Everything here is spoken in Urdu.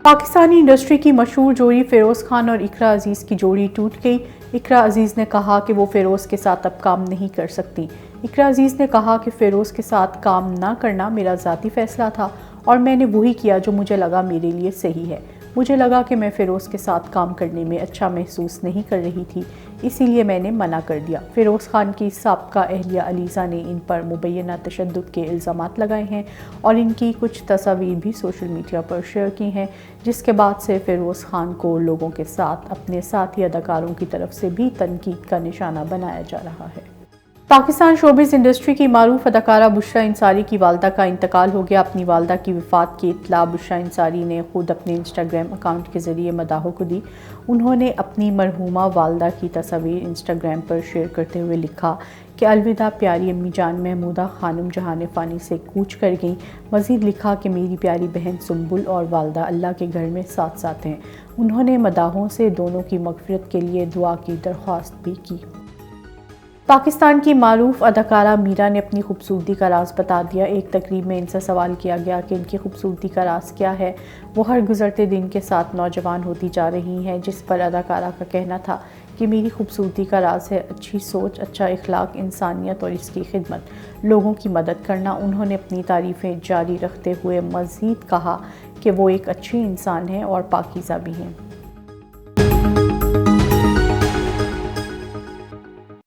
پاکستانی انڈسٹری کی مشہور جوڑی فیروز خان اور اقرا عزیز کی جوڑی ٹوٹ گئی۔ اقرا عزیز نے کہا کہ وہ فیروز کے ساتھ اب کام نہیں کر سکتی۔ اقرا عزیز نے کہا کہ فیروز کے ساتھ کام نہ کرنا میرا ذاتی فیصلہ تھا اور میں نے وہی کیا جو مجھے لگا میرے لیے صحیح ہے۔ مجھے لگا کہ میں فیروز کے ساتھ کام کرنے میں اچھا محسوس نہیں کر رہی تھی، اسی لیے میں نے منع کر دیا۔ فیروز خان کی سابقہ اہلیہ علیزہ نے ان پر مبینہ تشدد کے الزامات لگائے ہیں اور ان کی کچھ تصاویر بھی سوشل میڈیا پر شیئر کی ہیں، جس کے بعد سے فیروز خان کو لوگوں کے ساتھ اپنے ساتھی اداکاروں کی طرف سے بھی تنقید کا نشانہ بنایا جا رہا ہے۔ پاکستان شوبز انڈسٹری کی معروف اداکارہ بشریٰ انصاری کی والدہ کا انتقال ہو گیا۔ اپنی والدہ کی وفات کی اطلاع بشریٰ انصاری نے خود اپنے انسٹاگرام اکاؤنٹ کے ذریعے مداحوں کو دی۔ انہوں نے اپنی مرحومہ والدہ کی تصاویر انسٹاگرام پر شیئر کرتے ہوئے لکھا کہ الوداع پیاری امی جان، محمودہ خانم جہان فانی سے کوچ کر گئیں۔ مزید لکھا کہ میری پیاری بہن سنبل اور والدہ اللہ کے گھر میں ساتھ ساتھ ہیں۔ انہوں نے مداحوں سے دونوں کی مغفرت کے لیے دعا کی درخواست بھی کی۔ پاکستان کی معروف اداکارہ میرا نے اپنی خوبصورتی کا راز بتا دیا۔ ایک تقریب میں ان سے سوال کیا گیا کہ ان کی خوبصورتی کا راز کیا ہے۔ وہ ہر گزرتے دن کے ساتھ نوجوان ہوتی جا رہی ہیں، جس پر اداکارہ کا کہنا تھا کہ میری خوبصورتی کا راز ہے اچھی سوچ، اچھا اخلاق، انسانیت اور اس کی خدمت، لوگوں کی مدد کرنا۔ انہوں نے اپنی تعریفیں جاری رکھتے ہوئے مزید کہا کہ وہ ایک اچھی انسان ہیں اور پاکیزہ بھی ہیں۔